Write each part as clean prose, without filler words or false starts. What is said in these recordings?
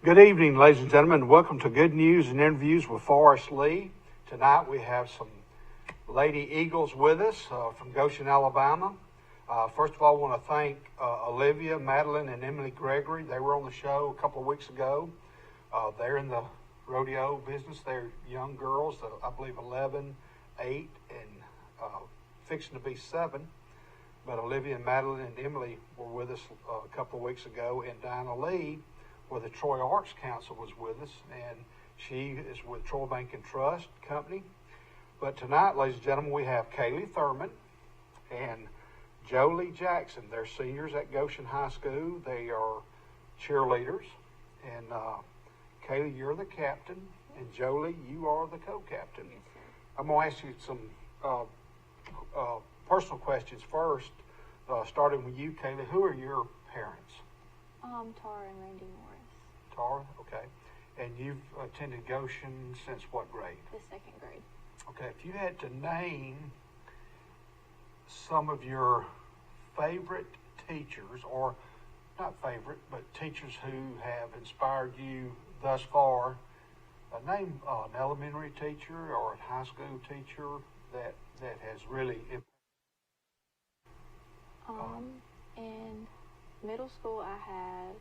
Good evening, ladies and gentlemen. Welcome to Good News and Interviews with Forrest Lee. Tonight we have some Lady Eagles with us from Goshen, Alabama. First of all, I want to thank Olivia, Madeline, and Emily Gregory. They were on the show a couple of weeks ago. They're in the rodeo business. They're young girls, I believe 11, 8, and fixing to be 7. But Olivia, Madeline, and Emily were with us a couple of weeks ago, and Dinah Lee with the Troy Arts Council was with us, and she is with Troy Bank and Trust Company. But tonight, ladies and gentlemen, we have Kaylee Thurman and Jolie Jackson. They're seniors at Goshen High School. They are cheerleaders, and Kaylee, you're the captain, and Jolie, you are the co-captain. Yes, sir. I'm going to ask you some personal questions first, starting with you, Kaylee. Who are your parents? Tara and Randy Morris. Tara, okay. And you've attended Goshen since what grade? The 2nd grade. Okay, if you had to name some of your favorite teachers, or not favorite, but teachers who have inspired you thus far, name an elementary teacher or a high school teacher that has really In middle school, I had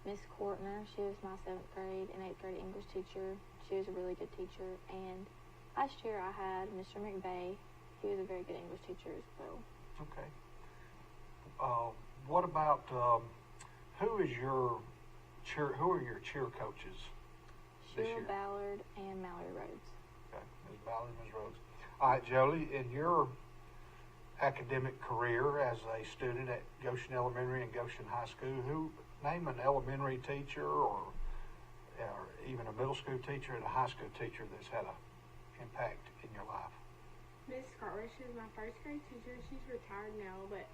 Miss Courtner. She was my 7th grade and 8th grade English teacher. She was a really good teacher. And last year, I had Mr. McVeigh. He was a very good English teacher as well. Okay. What about who are your cheer coaches this Sheila year? Ballard and Mallory Rhodes. Okay, Ms. Ballard and Ms. Rhodes. All right, Jolie, in your academic career as a student at Goshen Elementary and Goshen High School, name an elementary teacher or even a middle school teacher and a high school teacher that's had an impact in your life. Miss Carter, she was my 1st grade teacher. She's retired now, but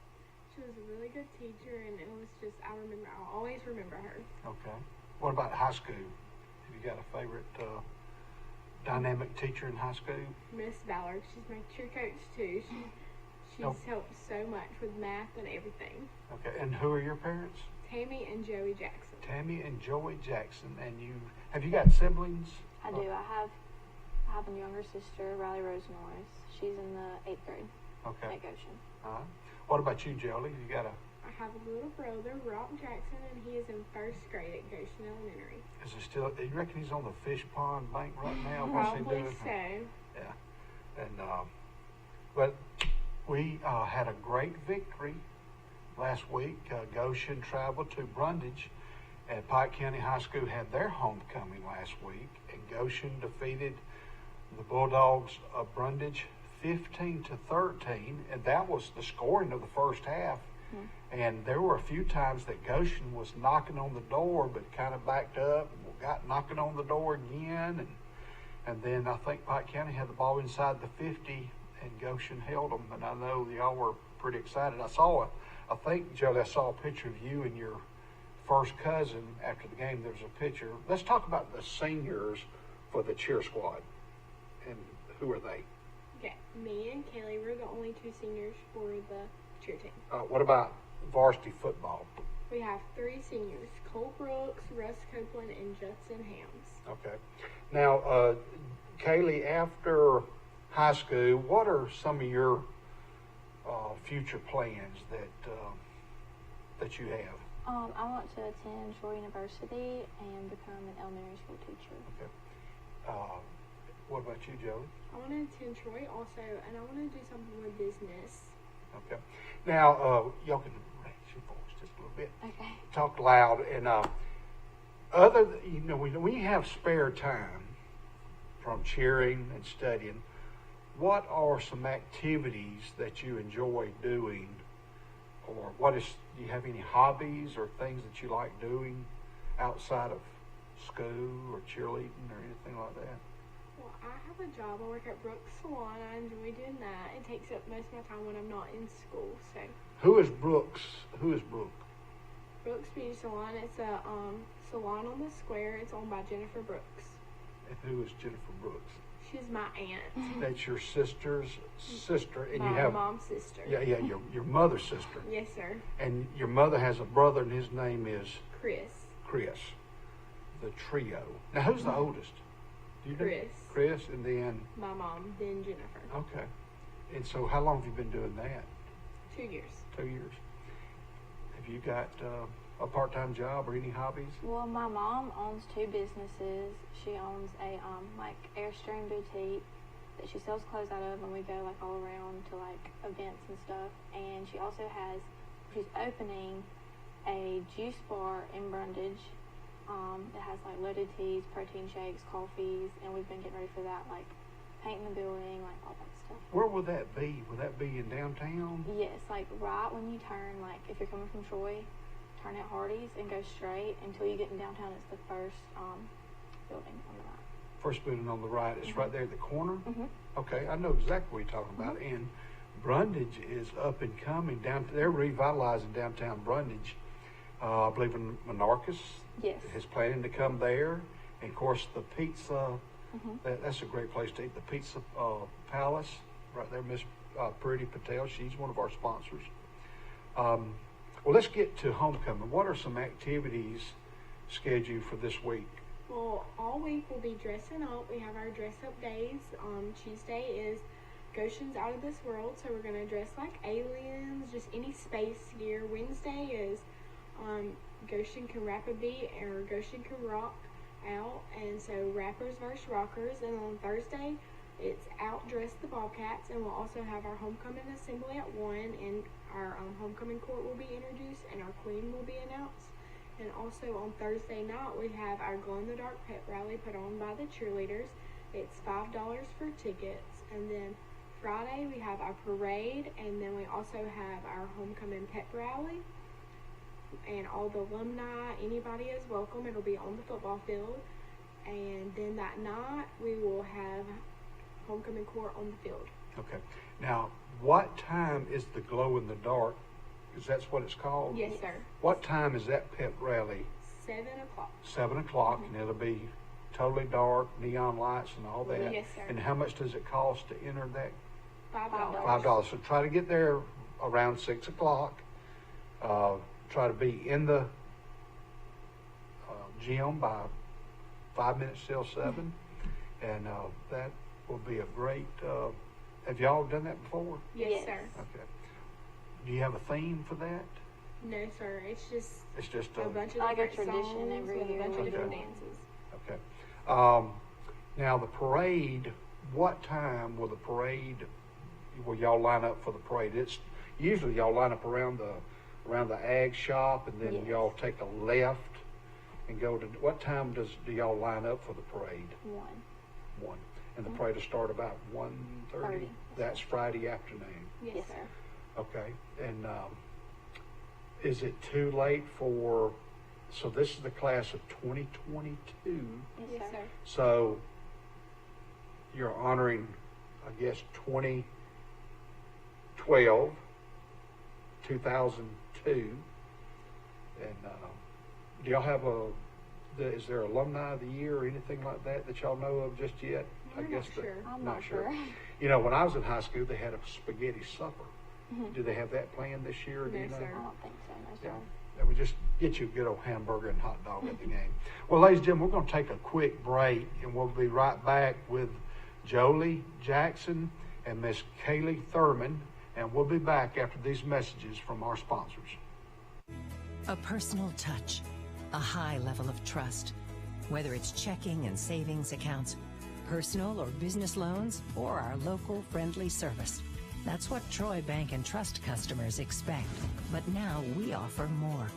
she was a really good teacher, and it was just, I'll always remember her. Okay. What about high school? Have you got a favorite dynamic teacher in high school? Miss Ballard, she's my cheer coach too. She's helped so much with math and everything. Okay, and who are your parents? Tammy and Joey Jackson. Tammy and Joey Jackson. And have you got siblings? I do. I have a younger sister, Riley Rose Norris. She's in the 8th grade at Goshen. What about you, Jolie? I have a little brother, Rob Jackson, and he is in 1st grade at Goshen Elementary. Is he still? You reckon he's on the fish pond bank right now? What's he Probably doing? so. Yeah. And but we had a great victory last week. Goshen traveled to Brundage, and Pike County High School had their homecoming last week, and Goshen defeated the Bulldogs of Brundage 15-13, and that was the scoring of the first half. And there were a few times that Goshen was knocking on the door, but kind of backed up, got knocking on the door again, and then I think Pike County had the ball inside the 50, and Goshen held them. And I know y'all were pretty excited. I think, Jolie, I saw a picture of you and your first cousin after the game. There was a picture. Let's talk about the seniors for the cheer squad. And who are they? Okay, me and Kaylee were the only 2 seniors for the cheer team. What about varsity football? We have 3 seniors, Cole Brooks, Russ Copeland, and Judson Hams. Okay. Now, Kaylee, after high school, what are some of your future plans that you have? I want to attend Troy University and become an elementary school teacher. Okay. What about you, Joey? I want to attend Troy also, and I want to do something with business. Okay. Now, y'all can raise your voice just a little bit. Okay. Talk loud. And when you have spare time from cheering and studying, what are some activities that you enjoy doing, or do you have any hobbies or things that you like doing outside of school or cheerleading or anything like that? Well, I have a job. I work at Brooks Salon. I enjoy doing that. It takes up most of my time when I'm not in school. So. Who is Brooks? Who is Brooke? Brooks Beauty Salon. It's a salon on the square. It's owned by Jennifer Brooks. And who is Jennifer Brooks? She's my aunt. That's your sister's sister, and my you have mom's sister. Yeah, your mother's sister. Yes, sir. And your mother has a brother, and his name is Chris. Chris. the trio. Now, who's the oldest? Do you know? Chris. Chris, and then, My mom, then Jennifer. okay. And so how long have you been doing that? 2 years. 2 years. Have you got a part-time job or any hobbies? Well, my mom owns 2 businesses. She owns a like Airstream boutique that she sells clothes out of, and we go like all around to like events and stuff. And she's opening a juice bar in Brundage that has like loaded teas, protein shakes, coffees, and we've been getting ready for that, like painting the building, like all that stuff. Where will that be? Will that be in downtown? Yes, like right when you turn, like if you're coming from Troy, turn at Hardee's and go straight until you get in downtown. It's the first building on the right. First building on the right. It's right there at the corner? Mm-hmm. Okay, I know exactly what you're talking about. And Brundage is up and coming. They're revitalizing downtown Brundage. I believe in Monarchus Yes. is planning to come there. And of course, the pizza, that's a great place to eat. The Pizza Palace, right there, Miss Pretty Patel, she's one of our sponsors. Well, let's get to homecoming. What are some activities scheduled for this week? Well, all week we'll be dressing up. We have our dress up days. Tuesday is Goshen's Out of This World, so we're going to dress like aliens, just any space gear. Wednesday is Goshen Can Rap a Beat or Goshen Can Rock Out, and so rappers versus rockers. And on Thursday, it's Outdress the Bobcats, and we'll also have our homecoming assembly at 1, and our homecoming court will be introduced, and our queen will be announced. And also on Thursday night, we have our glow-in-the-dark pep rally put on by the cheerleaders. It's $5 for tickets. And then Friday, we have our parade, and then we also have our homecoming pep rally. And all the alumni, anybody is welcome. It'll be on the football field. And then that night, we will have homecoming court on the field. Okay. Now, what time is the glow-in-the-dark? Is that what it's called? Yes, sir. What time is that pep rally? 7 o'clock. 7 o'clock, and it'll be totally dark, neon lights and all that. Yes, sir. And how much does it cost to enter that? $5. $5. So try to get there around 6 o'clock. Try to be in the gym by 5 minutes till 7. And that will be a great, have y'all done that before? Yes, Yes. sir. Okay. Do you have a theme for that? No, sir. It's just a a bunch of Like a different tradition songs every with a year. bunch of different Okay. dances. Okay. Now the parade, what time will y'all line up for the parade? It's usually y'all line up around the ag shop, and then Yes. y'all take a left and go to, what time do y'all line up for the parade? 1. 1. And the parade will start about 1:30? 30. That's Friday afternoon. Yes, sir. Okay. And is it too late so this is the class of 2022. Yes, sir. So you're honoring, I guess, 2012, 2002. And do y'all have is there alumni of the year or anything like that y'all know of just yet? We're not sure. I'm not sure. You know, when I was in high school, they had a spaghetti supper. Do they have that planned this year? Do No, you know? sir. I don't think so, no, sir. Yeah. That would just get you a good old hamburger and hot dog at the game. Well, ladies and gentlemen, we're going to take a quick break, and we'll be right back with Jolie Jackson and Miss Kaylee Thurman, and we'll be back after these messages from our sponsors. A personal touch, a high level of trust. Whether it's checking and savings accounts, personal or business loans, or our local friendly service. That's what Troy Bank and Trust customers expect. But now we offer more.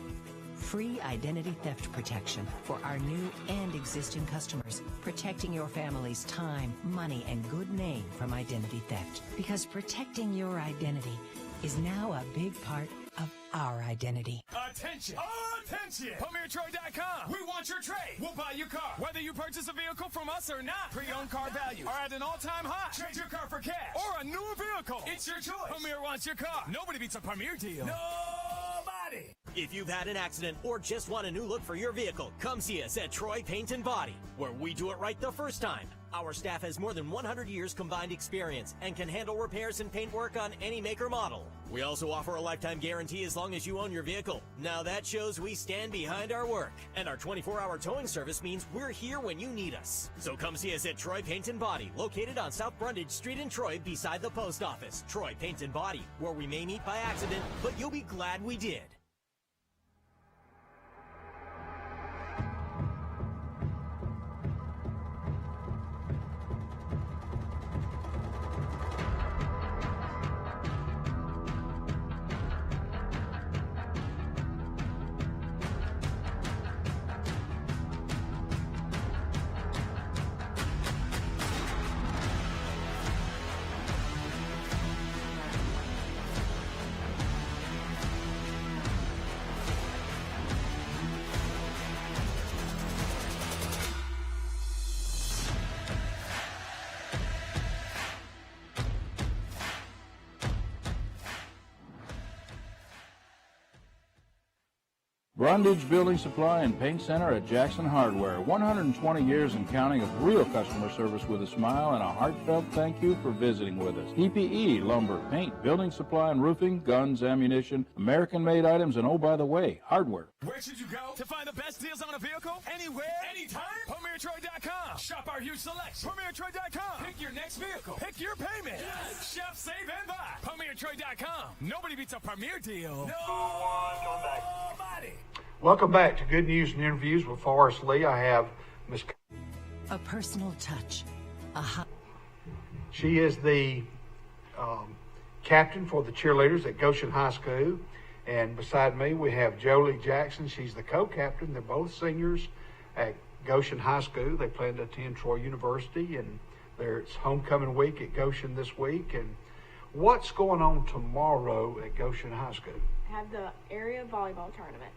Free identity theft protection for our new and existing customers, protecting your family's time, money, and good name from identity theft. Because protecting your identity is now a big part of our identity. Attention! Attention! PremierTroy.com. We want your trade. We'll buy your car. Whether you purchase a vehicle from us or not, pre-owned car values are at an all-time high. Trade your car for cash or a newer vehicle. It's your choice. Premier wants your car. Nobody beats a Premier deal. Nobody! If you've had an accident or just want a new look for your vehicle, come see us at Troy Paint and Body, where we do it right the first time. Our staff has more than 100 years combined experience and can handle repairs and paint work on any make or model. We also offer a lifetime guarantee as long as you own your vehicle. Now that shows we stand behind our work. And our 24-hour towing service means we're here when you need us. So come see us at Troy Paint and Body, located on South Brundage Street in Troy beside the post office. Troy Paint and Body, where we may meet by accident, but you'll be glad we did. Brundage Building Supply and Paint Center at Jackson Hardware. 120 years and counting of real customer service with a smile and a heartfelt thank you for visiting with us. PPE, lumber, paint, building supply and roofing, guns, ammunition, American-made items, and oh, by the way, hardware. Where should you go to find the best deals on a vehicle? Anywhere, anytime? PremierTroy.com. Shop our huge selection. PremierTroy.com. Pick your next vehicle. Pick your payment. Yes. Shop, save, and buy. PremierTroy.com. Nobody beats a Premier deal. Nobody. Welcome back to Good News and Interviews with Forrest Lee. I have Miss. A personal touch. She is the captain for the cheerleaders at Goshen High School. And beside me, we have Jolie Jackson. She's the co-captain. They're both seniors at Goshen High School. They plan to attend Troy University, and it's homecoming week at Goshen this week. And what's going on tomorrow at Goshen High School? Have the area volleyball tournament.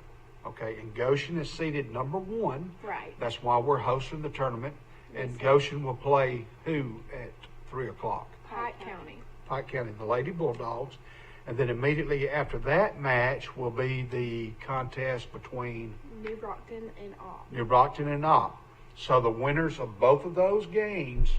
Okay, and Goshen is seeded number 1. Right. That's why we're hosting the tournament. And Goshen will play who at 3 o'clock? Pike County. Pike County, the Lady Bulldogs. And then immediately after that match will be the contest between New Brockton and Opp. New Brockton and Opp. So the winners of both of those games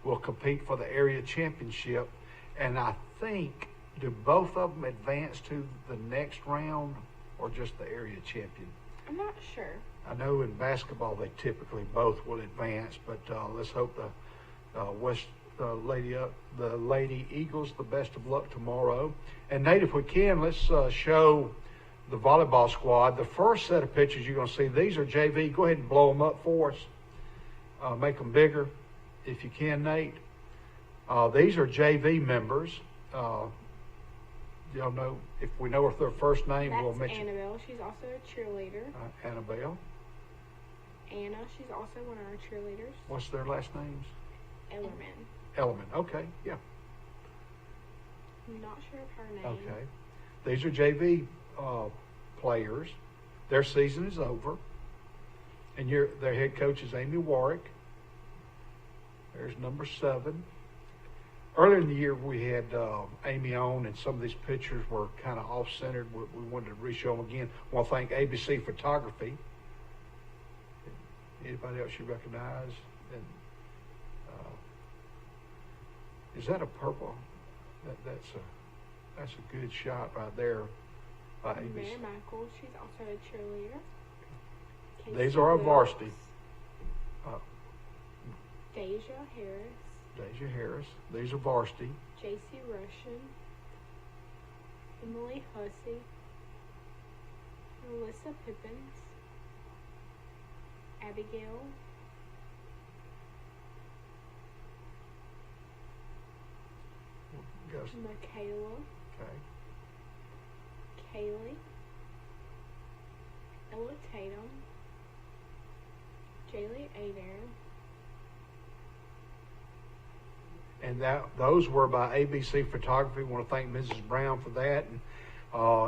will compete for the area championship. And I think, do both of them advance to the next round or just the area champion? I'm not sure. I know in basketball they typically both will advance, but let's hope the Lady Eagles the best of luck tomorrow. And Nate, if we can, let's show the volleyball squad. The first set of pictures you're going to see, these are JV. Go ahead and blow them up for us. Make them bigger if you can, Nate. These are JV members. Y'all know, if we know their first name, That's we'll mention. Annabelle. She's also a cheerleader. Annabelle. Anna. She's also one of our cheerleaders. What's their last names? Ellerman. Okay, yeah. I'm not sure of her name. Okay. These are JV players. Their season is over. And their head coach is Amy Warwick. There's number 7. Earlier in the year, we had Amy on, and some of these pictures were kind of off-centered. We wanted to re-show them again. I want to thank ABC Photography. Anybody else you recognize? And is that a purple? That's a good shot right there by ABC. Mary Michaels. She's also a cheerleader. These are our varsity. Deja Harris. Deja Harris. These are varsity. JC Russian. Emily Hussey. Melissa Pippins. Abigail. Michaela. Okay. Kaylee. Ella Tatum. Jaylee Adair. And those were by ABC Photography. I want to thank Mrs. Brown for that. And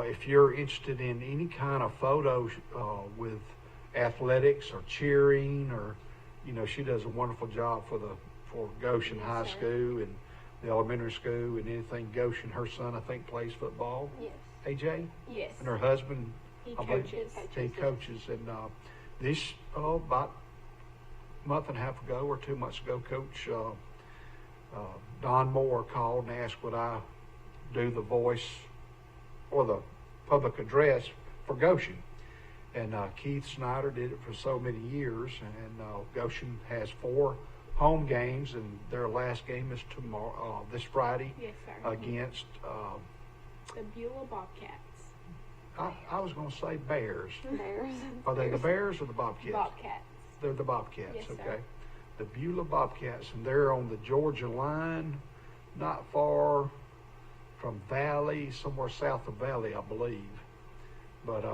if you're interested in any kind of photos with athletics or cheering, or she does a wonderful job for Goshen High School and the elementary school and anything Goshen. Her son, I think, plays football. Yes. AJ? Yes. And her husband He I believe coaches. he coaches, and this about a month and a half ago or 2 months ago, Coach Don Moore called and asked would I do the voice or the public address for Goshen. And Keith Snyder did it for so many years, and Goshen has 4 home games, and their last game is tomorrow, this Friday, Yes, sir. against. The Beulah Bobcats. I was going to say Bears. Bears. Are they the Bears or the Bobcats? Bobcats. They're the Bobcats. Yes, sir. Okay. The Beulah Bobcats, and they're on the Georgia line, not far from Valley, somewhere south of Valley, I believe. But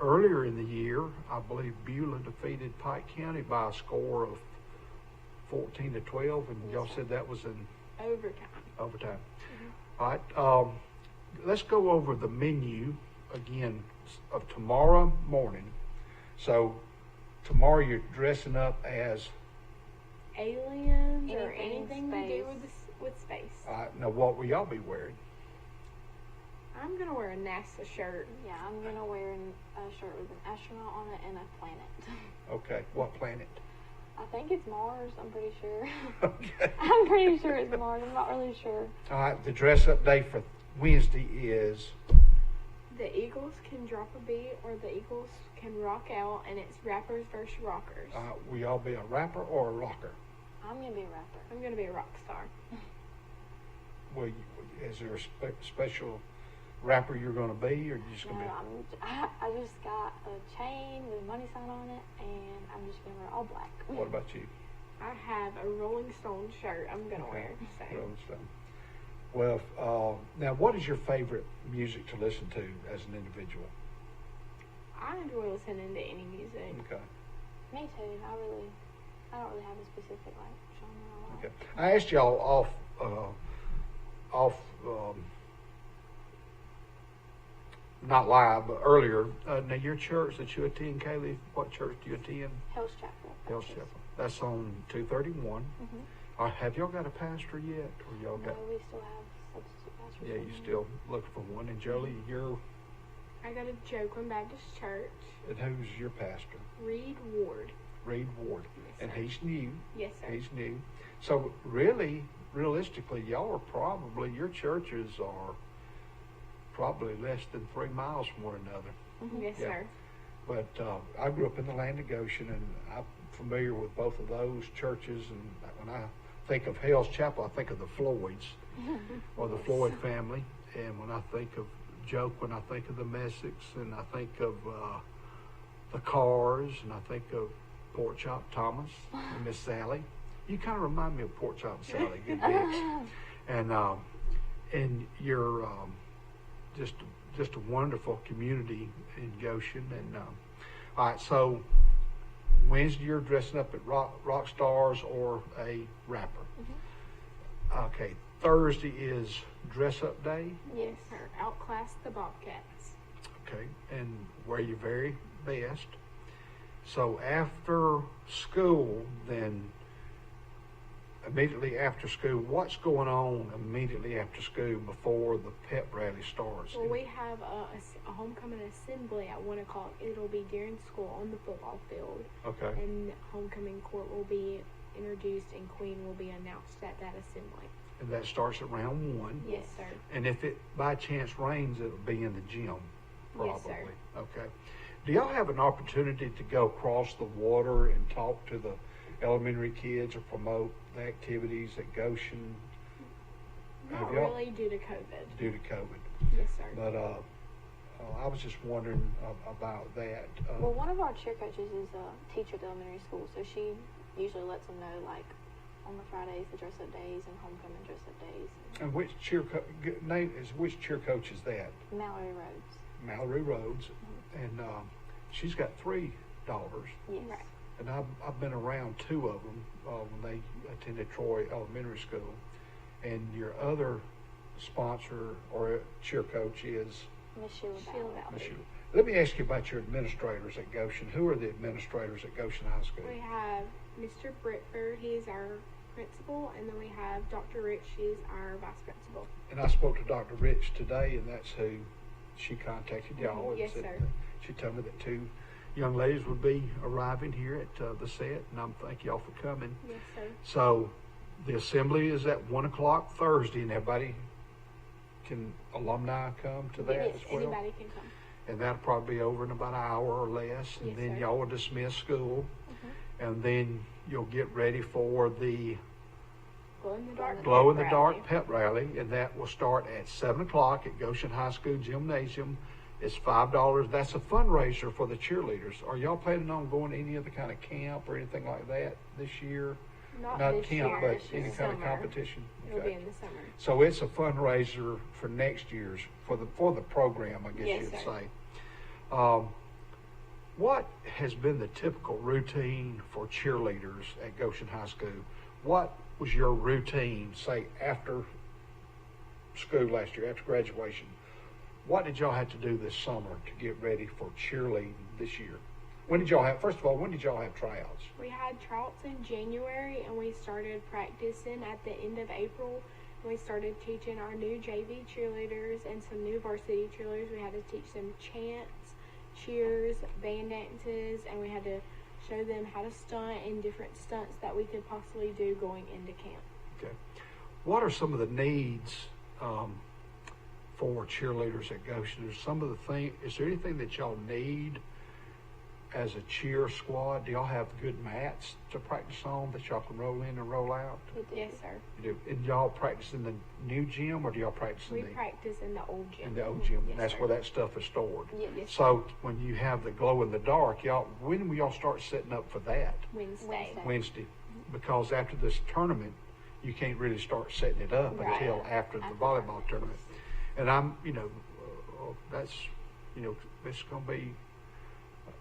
earlier in the year, I believe Beulah defeated Pike County by a score of 14-12, and Yes, y'all sir. said that was in Overtime. All right. Let's go over the menu again of tomorrow morning. So tomorrow you're dressing up as. Aliens or Anything anything to do space. with space. Now, what will y'all be wearing? I'm gonna wear a NASA shirt. Yeah, I'm gonna wear a shirt with an astronaut on it and a planet. Okay. What planet? I think it's Mars. I'm pretty sure. Okay. I'm pretty sure it's Mars. I'm not really sure. All right. The dress-up day for Wednesday is. The Eagles can drop a beat or the Eagles can rock out, and it's rappers versus rockers. Will y'all be a rapper or a rocker? I'm gonna be a rapper. I'm gonna be a rock star. Is there a special rapper you're going to be, or you just No, going to be? I just got a chain with a money sign on it, and I'm just gonna wear all black. What about you? I have a Rolling Stone shirt I'm gonna wear. So. Rolling Stone. Well, now what is your favorite music to listen to as an individual? I enjoy listening to any music. Okay. Me too. I don't really have a specific genre I like. Okay. I asked y'all off, not live, but earlier. Now your church that you attend, Kaylee, what church do you attend? Hell's Chapel. Hell's Chapel. That's on 231. Mm-hmm. Have y'all got a pastor yet, or y'all No, got? we still have substitute pastors. Yeah, you still looking for one. And Jolie, you're. I go to Jokeland Baptist Church. And who's your pastor? Reed Ward. Reed Ward. Yes, And sir. he's new. Yes, sir. He's new. So really, realistically, y'all are probably, your churches are probably less than 3 miles from one another. Yes, Yeah. sir. But I grew up in the land of Goshen, and I'm familiar with both of those churches. And when I think of Hell's Chapel, I think of the Floyds or the Floyd family. And when I think of Joke, when I think of the Messics, and I think of the Cars, and I think of Pork Chop Thomas and Miss Sally. You kind of remind me of Pork Chop Sally, good mix. And you're just a wonderful community in Goshen. And all right, so Wednesday you're dressing up at rock stars or a rapper. Okay, Thursday is dress up day. Yes, sir. Outclass the Bobcats. Okay, and wear your very best. So after school, then immediately after school, what's going on immediately after school before the pep rally starts? Well, we have a homecoming assembly at 1 o'clock. It'll be during school on the football field. Okay. And homecoming court will be introduced and Queen will be announced at that assembly. And that starts at round 1. Yes, sir. And if it by chance rains, it'll be in the gym, probably. Yes, sir. Okay. Do y'all have an opportunity to go across the water and talk to the elementary kids or promote the activities at Goshen? Not Have y'all- really due to COVID. Due to COVID. Yes, sir. But I was just wondering about that. Well, one of our cheer coaches is a teacher at the elementary school, so she usually lets them know, like, on the Fridays, the dress-up days, and homecoming dress-up days. And which which cheer coach is that? Mallory Rhodes. Mallory Rhodes, and she's got 3 daughters. Yes. Right. And I've been around 2 of them when they attended Troy Elementary School. And your other sponsor or cheer coach is Miss Sheila Sheila Ballard. Miss Sheila. Let me ask you about your administrators at Goshen. Who are the administrators at Goshen High School? We have Mr. Britford, he's our principal, and then we have Dr. Rich, he's our vice principal. And I spoke to Dr. Rich today, and that's who? she contacted y'all. and Yes, said sir. that she told me that 2 young ladies would be arriving here at the set, and I'm thank y'all for coming. Yes, sir. So the assembly is at 1 o'clock Thursday, and everybody alumni come to that Yes, as well? anybody can come. And that'll probably be over in about an hour or less, and Yes, then sir. y'all will dismiss school, and then you'll get ready for the Glow-in-the-dark glow-in-the-dark pep rally, and that will start at 7 o'clock at Goshen High School Gymnasium. It's $5. That's a fundraiser for the cheerleaders. Are y'all planning on going to any other kind of camp or anything like that this year? Not Not this camp, year, but it's any just kind of summer. competition? It'll Okay. be in the summer. So it's a fundraiser for next year's, for the program, I guess Yes, you'd sir. say. What has been the typical routine for cheerleaders at Goshen High School? What was your routine, say, after school last year, after graduation? What did y'all have to do this summer to get ready for cheerleading this year? First of all, when did y'all have tryouts? We had tryouts in January, and we started practicing at the end of April. And we started teaching our new JV cheerleaders and some new varsity cheerleaders. We had to teach them chants, cheers, band dances, and we had to show them how to stunt and different stunts that we could possibly do going into camp. Okay. What are some of the needs for cheerleaders at Goshen? Is there anything that y'all need as a cheer squad? Do y'all have good mats to practice on that y'all can roll in and roll out? Yes, sir. You do. And y'all practice in the new gym, or do y'all practice We in practice in the old gym. the old gym? Yes, And that's sir. where that stuff is stored. Yes, So when you have the glow in the dark, when will y'all start setting up for that? Wednesday. Wednesday, because after this tournament, you can't really start setting it up Right. until after the volleyball tournament. And that's it's going to be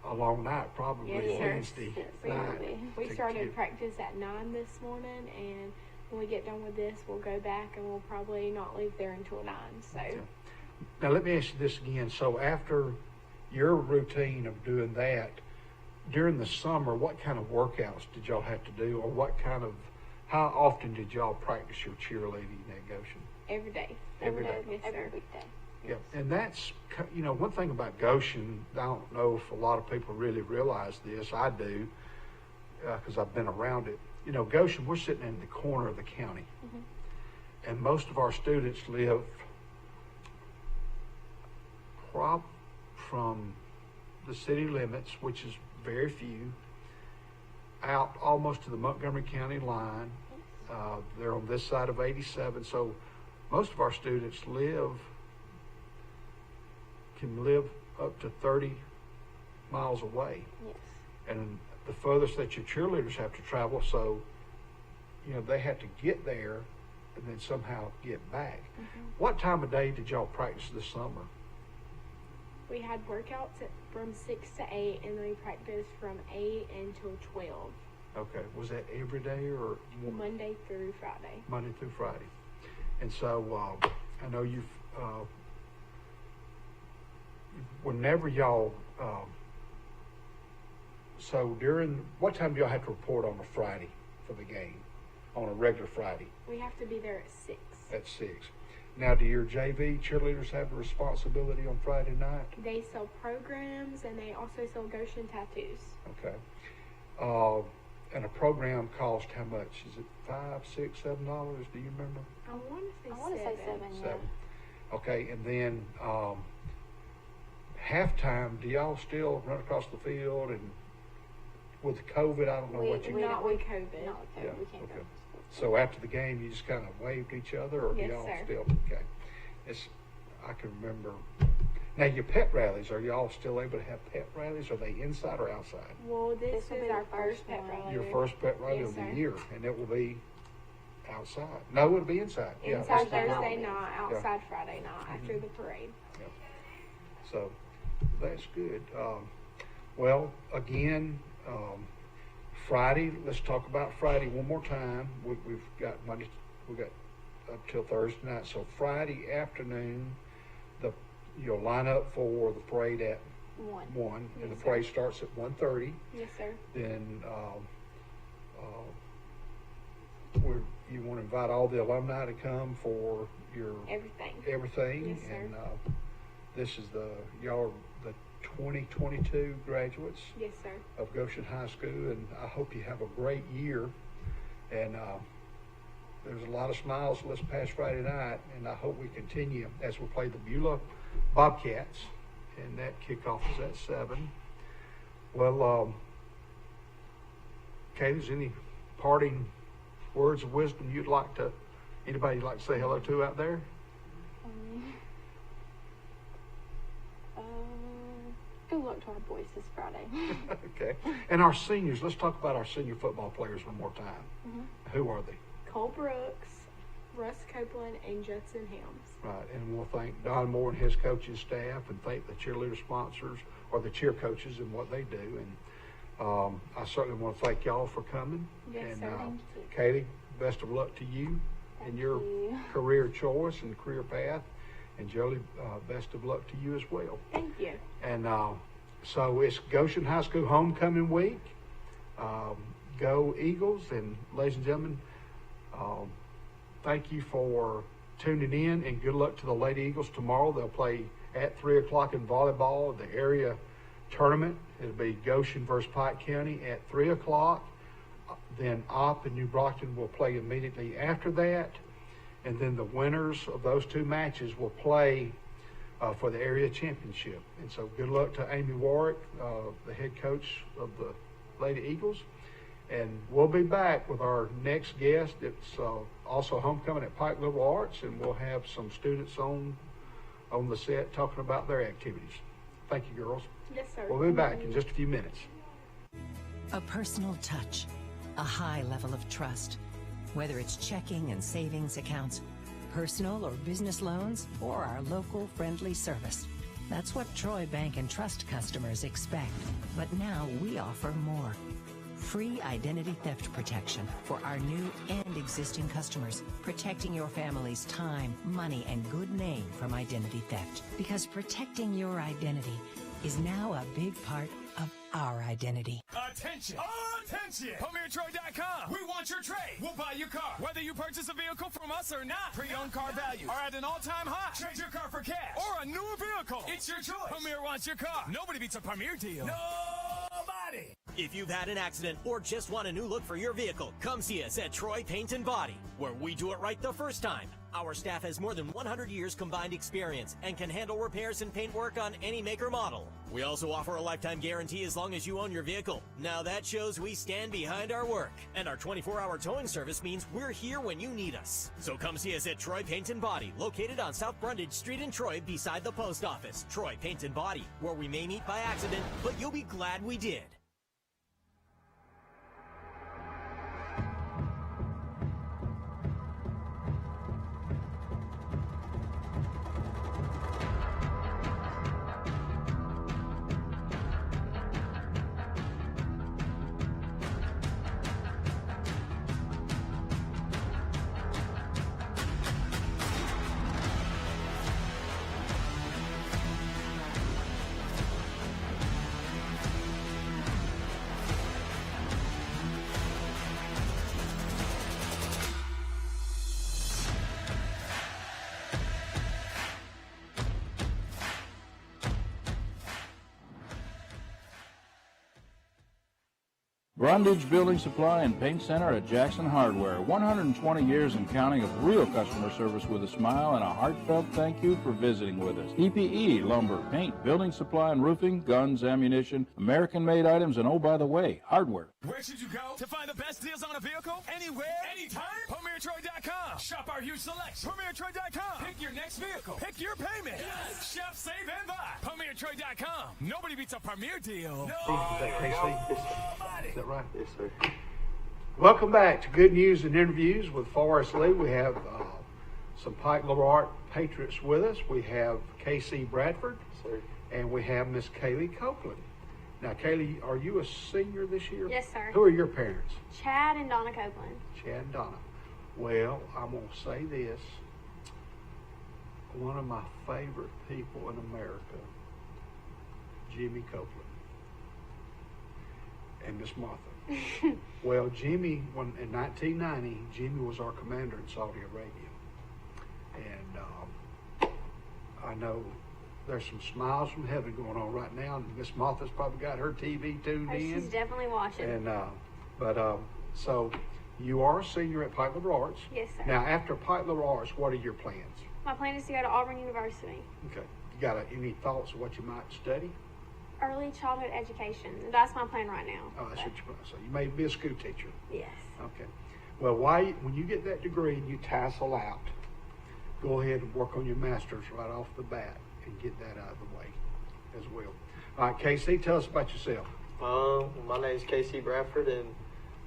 a long night, probably Yes, sir. Wednesday Yes, We, night. we to started get- practice at 9 this morning, and when we get done with this, we'll go back and we'll probably not leave there until 9. So Yeah. Now let me ask you this again. So after your routine of doing that, during the summer, what kind of workouts did y'all have to do, or how often did y'all practice your cheerleading at Goshen? every day. Every day. Yes, Every sir. weekday. Yep. And that's, one thing about Goshen, I don't know if a lot of people really realize this. I do, because I've been around it. Goshen, we're sitting in the corner of the county. And most of our students live from the city limits, which is very few, out almost to the Montgomery County line. They're on this side of 87. So most of our students can live up to 30 miles away. Yes. And the furthest that your cheerleaders have to travel, so they have to get there and then somehow get back. What time of day did y'all practice this summer? We had workouts from 6 to 8, and we practiced from 8 until 12, Okay, was that every day or Monday through Friday. Monday through Friday? And so I know whenever y'all, so what time do y'all have to report on a Friday for the game, on a regular Friday? We have to be there at 6. At 6. Now, do your JV cheerleaders have a responsibility on Friday night? They sell programs, and they also sell Goshen tattoos. Okay. And a program costs how much? Is it $5, $6, $7? Do you remember? I want to say I want to say 7, yeah. 7. Okay, and then halftime, do y'all still run across the field? And with COVID, I don't know what you Not with COVID. Not with COVID. Yeah, We can't okay. go. So after the game, you just kind of waved each other, or Yes, do y'all sir. still? Okay. I can remember. Now, your pep rallies, are y'all still able to have pep rallies? Are they inside or outside? Well, this This will is be our the first first pet one. rally. Your first pep rally Yes, of the sir. year, and it will be outside. No, it'll be inside. Yeah, Inside that's the Thursday goal. night, outside Friday night after the parade. So that's good. Well, again, Friday. Let's talk about Friday one more time. We've got Monday. We got up till Thursday night. So Friday afternoon, you'll line up for the parade at 1, and the Yes, parade starts at 1:30. Yes, sir. Then you want to invite all the alumni to come for your Everything. everything, Yes, sir. and This is y'all are the 2022 graduates Yes, sir. of Goshen High School, and I hope you have a great year. And there's a lot of smiles this past Friday night, and I hope we continue as we play the Beulah Bobcats, and that kickoff is at 7. Well, Kate, is any parting words of wisdom anybody you'd like to say hello to out there? Good luck to our boys this Friday. Okay. And our seniors, let's talk about our senior football players one more time. Mm-hmm. Who are they? Cole Brooks, Russ Copeland, and Judson Helms. Right, and we'll thank Don Moore and his coaching staff, and thank the cheerleader sponsors or the cheer coaches and what they do. And I certainly want to thank y'all for coming. Yes, and sir. Thank you. Katie, best of luck to you in your career choice and career path. And Jolie, best of luck to you as well. Thank you. And so it's Goshen High School homecoming week. Go Eagles, and ladies and gentlemen, thank you for tuning in, and good luck to the Lady Eagles tomorrow. They'll play at 3 o'clock in volleyball, the area tournament. It'll be Goshen versus Pike County at 3 o'clock. Then Opp and New Brockton will play immediately after that. And then the winners of those two matches will play for the area championship. And so good luck to Amy Warwick, the head coach of the Lady Eagles. And we'll be back with our next guest. It's also homecoming at Pike Liberal Arts, and we'll have some students on the set talking about their activities. Thank you, girls. Yes, sir. We'll be back in just a few minutes. A personal touch, a high level of trust. Whether it's checking and savings accounts, personal or business loans, or our local friendly service. That's what Troy Bank and Trust customers expect. But now we offer more. Free identity theft protection for our new and existing customers, protecting your family's time, money, and good name from identity theft. Because protecting your identity is now a big part of our identity. Attention! Attention! PremierTroy.com. We want your trade. We'll buy your car. Whether you purchase a vehicle from us or not, pre-owned car values are at an all-time high. Trade your car for cash or a newer vehicle. It's your choice. Premier wants your car. Nobody beats a Premier deal. Nobody! If you've had an accident or just want a new look for your vehicle, come see us at Troy Paint and Body, where we do it right the first time. Our staff has more than 100 years combined experience and can handle repairs and paint work on any make or model. We also offer a lifetime guarantee as long as you own your vehicle. Now that shows we stand behind our work. And our 24-hour towing service means we're here when you need us. So come see us at Troy Paint and Body, located on South Brundage Street in Troy beside the post office. Troy Paint and Body, where we may meet by accident, but you'll be glad we did. Brundage Building Supply and Paint Center at Jackson Hardware. 120 years and counting of real customer service with a smile and a heartfelt thank you for visiting with us. EPE, lumber, paint, building supply and roofing, guns, ammunition, American-made items, and oh, by the way, hardware. Where should you go to find the best deals on a vehicle? Anywhere, anytime? PremierTroy.com. Shop our huge selection. PremierTroy.com. Pick your next vehicle. Pick your payment. Yes. Shop, save, and buy. PremierTroy.com. Nobody beats a Premier deal. Is that right? Yes, sir. Welcome back to Good News and Interviews with Forrest Lee. We have some Pike Liberal Art Patriots with us. We have K.C. Bradford, sir, and we have Miss Kaylee Copeland. Now, Kaylee, are you a senior this year? Yes, sir. Who are your parents? Chad and Donna Copeland. Chad and Donna. Well, I'm going to say this. One of my favorite people in America, Jimmy Copeland, and Miss Martha. Well, Jimmy, in 1990, Jimmy was our commander in Saudi Arabia. And I know there's some smiles from heaven going on right now. Miss Martha's probably got her TV tuned in. She's definitely watching. And so you are a senior at Pike Liberal Arts. Yes, sir. Now, after Pike Liberal Arts, what are your plans? My plan is to go to Auburn University. Okay. You got any thoughts of what you might study? Early childhood education. That's my plan right now. Oh, that's what you want. So you may be a school teacher. Yes. Okay. Well, when you get that degree and you tassel out, go ahead and work on your master's right off the bat and get that out of the way as well. All right, Casey, tell us about yourself. My name is Casey Bradford, and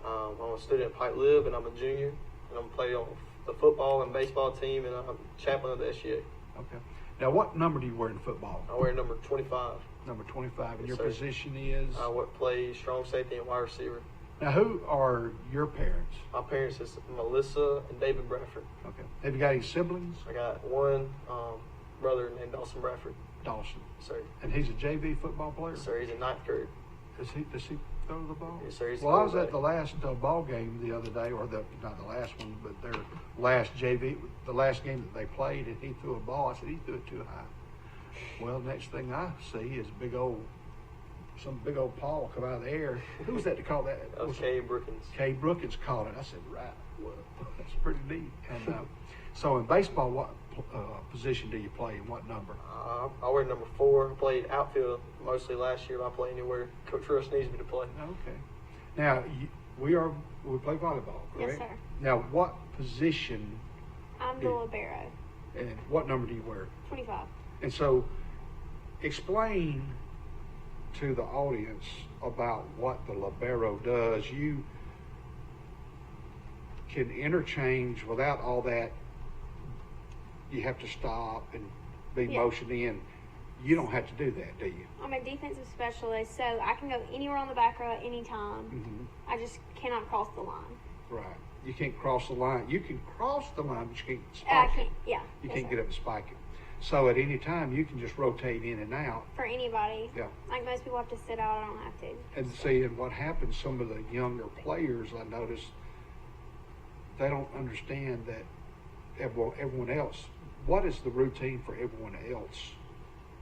I'm a student at Pike Lib, and I'm a junior, and I'm playing on the football and baseball team, and I'm chaplain of the SGA. Okay. Now, what number do you wear in football? I wear number 25. Number 25. And Yes, your sir. position is? I play strong safety and wide receiver. Now, who are your parents? My parents is Melissa and David Bradford. Okay. Have you got any siblings? I got one brother named Dawson Bradford. Dawson. Sir. And he's a JV football player? Sir, he's in ninth grade. Does he throw the ball? Yes, sir. He's Well, I was quarterback. at the last ball game the other day, or not the last one, but their last JV, the last game that they played, and he threw a ball. I said, he threw it too high. Well, next thing I see is some big old paw come out of the air. Who was that to call that? That was Kay Brookins. Kay Brookins called it. I said, right, well, that's pretty neat. And so in baseball, what position do you play and what number? I wear number 4. I played outfield mostly last year, but I play anywhere Coach Rush needs me to play. Okay. Now, we play volleyball, correct? Yes, sir. Now, what position I'm the libero. and what number do you wear? 25. And so, explain to the audience about what the libero does. You can interchange without all that. You have to stop and be Yeah. motioned in. You don't have to do that, do you? I'm a defensive specialist, so I can go anywhere on the back row at any time. Mm-hmm. I just cannot cross the line. Right. You can't cross the line. You can cross the line, but you can't I spike it. can't, yeah. You yes, can't sir. get up and spike it. So at any time, you can just rotate in and out. For anybody. Yeah. Like most people have to sit out, I don't have to. And see, and what happens, some of the younger players, I notice, they don't understand that everyone else, what is the routine for everyone else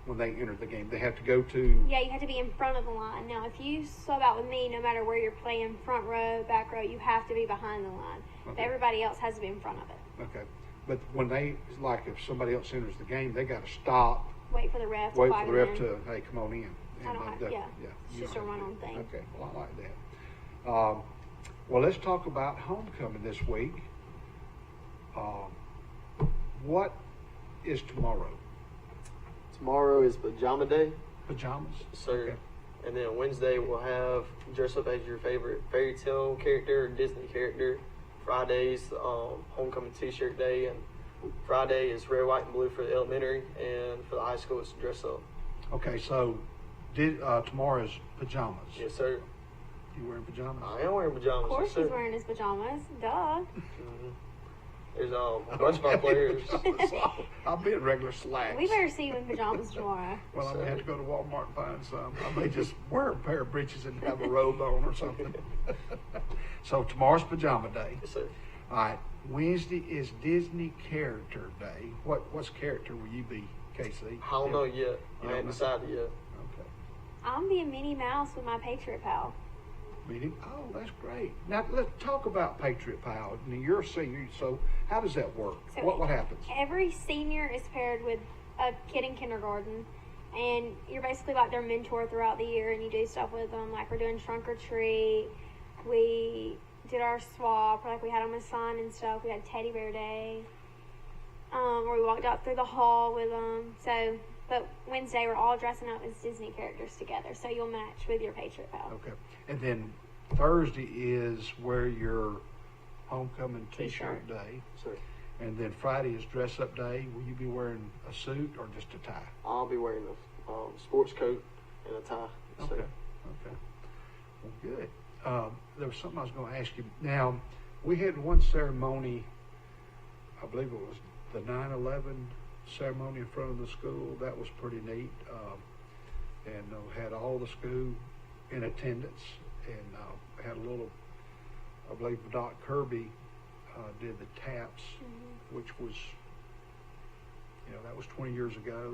when they enter the game? They have to go to... Yeah, you have to be in front of the line. Now, if you sub out with me, no matter where you're playing, front row, back row, you have to be behind the line. Okay. Everybody else has to be in front of it. Okay. But when if somebody else enters the game, they got to stop, Wait for the ref to wait flag for the them ref in. to, hey, come on in. I don't have- yeah. It's you just don't a have to run-on do- thing. Okay, well, I like that. Well, let's talk about homecoming this week. What is tomorrow? Tomorrow is pajama day. Pajamas? Sir. Okay. And then Wednesday we'll have dress up as your favorite fairy tale character or Disney character. Friday's homecoming t-shirt day, and Friday is red, white, and blue for the elementary, and for the high school it's dress up. Okay, so tomorrow is pajamas. Yes, sir. You wearing pajamas? I am wearing pajamas. Of course yes, sir. he's wearing his pajamas. Duh. Mhm. There's a bunch of our players. I'll be in regular slacks. We better see you in pajamas tomorrow. Well, I'm going to have to go to Walmart and find some. I may just wear a pair of breeches and have a robe on or something. So tomorrow's pajama day. Yes, sir. All right. Wednesday is Disney Character Day. What's character will you be, Casey? I don't know yet. You I don't ain't know? decided yet. Okay. I'm being Minnie Mouse with my Patriot pal. Meeting. Oh, that's great. Now let's talk about Patriot Pal. Now, you're a senior, so how does that work? So What happens? Every senior is paired with a kid in kindergarten, and you're basically like their mentor throughout the year, and you do stuff with them. Like we're doing trunk or treat. We did our swap, like we had them a sign and stuff. We had Teddy Bear Day, where we walked out through the hall with them. So, but Wednesday we're all dressing up as Disney characters together, so you'll match with your Patriot pal. Okay. And then Thursday is where your homecoming T-shirt. T-shirt day. Sir. And then Friday is dress up day. Will you be wearing a suit or just a tie? I'll be wearing a sports coat and a tie. Yes, Okay. sir. Okay. Well, good. There was something I was going to ask you. Now, we had one ceremony, I believe it was the 9/11 ceremony in front of the school. That was pretty neat. And had all the school in attendance, and had a little, I believe Doc Kirby did the taps, which was, that was 20 years ago.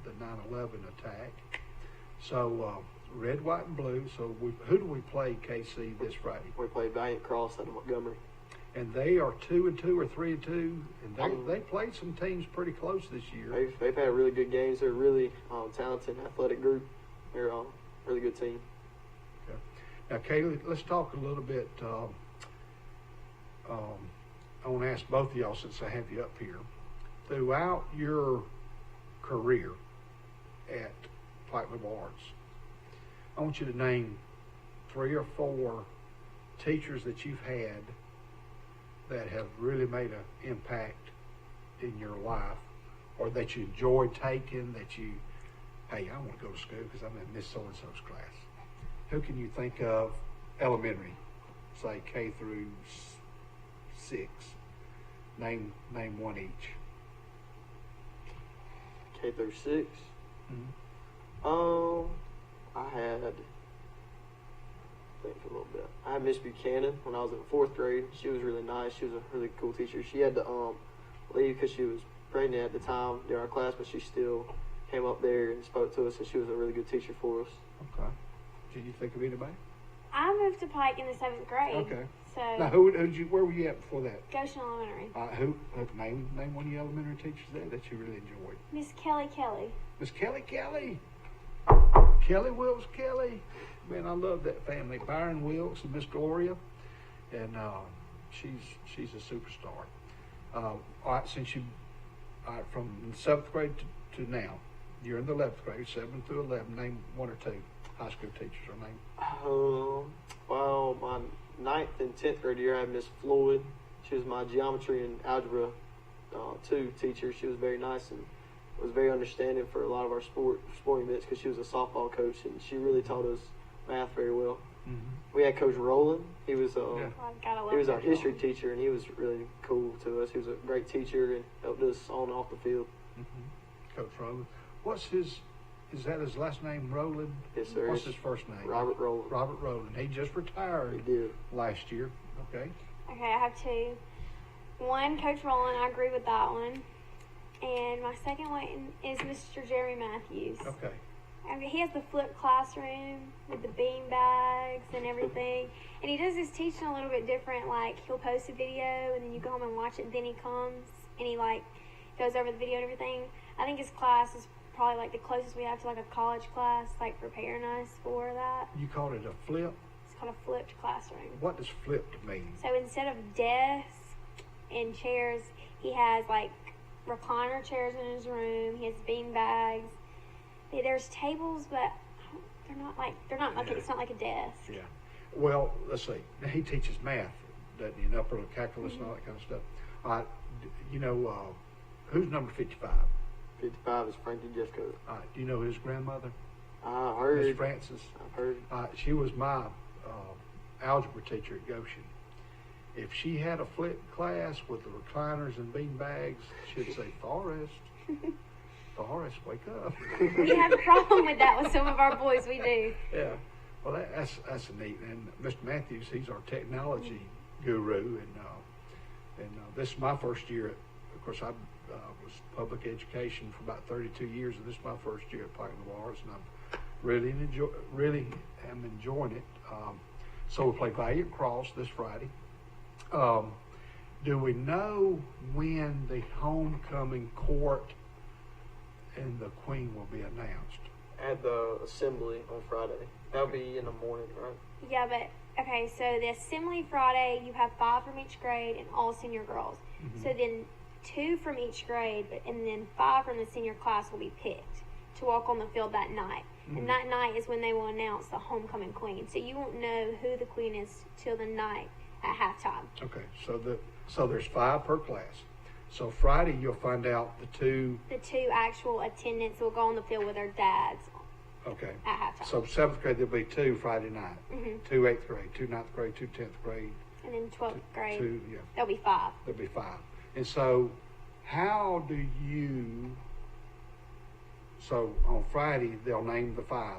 the 9/11 attack. So red, white, and blue. So who do we play, KC, this Friday? We play Valiant Cross out of Montgomery. And they are 2-2 or 3-2, and they played some teams pretty close this year. They've had really good games. They're a really talented, athletic group. They're a really good team. Okay. Now, Kaylee, let's talk a little bit. I want to ask both of y'all, since I have you up here, throughout your career at Pike Liberal Arts, I want you to name 3 or 4 teachers that you've had that have really made an impact in your life, or that you enjoyed taking, that you, hey, I want to go to school because I'm in Miss So-and-so's class. Who can you think of, elementary, say K through 6? Name one each. K through 6. Mm-hmm. I had, think for a little bit. I had Miss Buchanan when I was in 4th grade. She was really nice. She was a really cool teacher. She had to leave because she was pregnant at the time during our class, but she still came up there and spoke to us, and she was a really good teacher for us. Okay. Did you think of anybody? I moved to Pike in the 7th grade. Okay. So Now, where were you at before that? Goshen Elementary. Name one of your elementary teachers there that you really enjoyed. Miss Kelly. Miss Kelly. Kelly Wilkes Kelly. Man, I love that family. Byron Wilkes and Miss Gloria. And she's a superstar. All right, from 7th grade to now, you're in the 11th grade, 7 through 11, name 1 or 2 high school teachers or name. Well, my 9th and 10th grade year, I had Miss Floyd. She was my geometry and algebra 2 teacher. She was very nice and was very understanding for a lot of our sporting events because she was a softball coach, and she really taught us math very well. Mm-hmm. We had Coach Rowland. He was He was our history teacher, and he was really cool to us. He was a great teacher and helped us on and off the field. Mm-hmm. Coach Rowland. Is that his last name, Rowland? Yes, sir. What's his first name? Robert Rowland. Robert Rowland. He just retired. He did. Last year. Okay. Okay, I have 2. One, Coach Rowland. I agree with that one. And my second one is Mr. Jeremy Matthews. Okay. I mean, he has the flipped classroom with the bean bags and everything. And he does his teaching a little bit different. Like, he'll post a video and then you go home and watch it, and then he comes and he, goes over the video and everything. I think his class is probably, the closest we have to, a college class, preparing us for that. You called it a flip? It's called a flipped classroom. What does flipped mean? So instead of desks and chairs, he has, recliner chairs in his room. He has bean bags. There's tables, but they're not it's not like a desk. Yeah. Well, let's see. Now, he teaches math, doesn't he? And upper calculus and all that kind of stuff. Who's number 55? 55 is Frankie Jeffcoat. Do you know his grandmother? I heard. Miss Francis. I've heard. She was my algebra teacher at Goshen. If she had a flipped class with the recliners and bean bags, she'd say, Forrest, wake up. We have a problem with that with some of our boys. We do. Yeah. Well, that's neat. And Mr. Matthews, he's our technology guru. And this is my first year. Of course, I was public education for about 32 years, and this is my first year at Pike Liberal Arts, and I'm really am enjoying it. So we play Valiant Cross this Friday. Do we know when the homecoming court and the Queen will be announced? At the assembly on Friday. That'll be in the morning, right? Yeah, but okay. So the assembly Friday, you have 5 from each grade and all senior girls. Mm-hmm. So then 2 from each grade, and then 5 from the senior class will be picked to walk on the field that night. Mm-hmm. And that night is when they will announce the homecoming queen. So you won't know who the queen is till the night at halftime. Okay, so there's 5 per class. So Friday you'll find out the 2 actual attendants will go on the field with their dads. Okay. At halftime. So 7th grade there'll be 2 Friday night. Mm-hmm. 2 8th grade, 2 9th grade, 2 10th grade. And then 12th grade. 2, yeah. There'll be 5. There'll be 5. And so how do you? So on Friday they'll name the 5.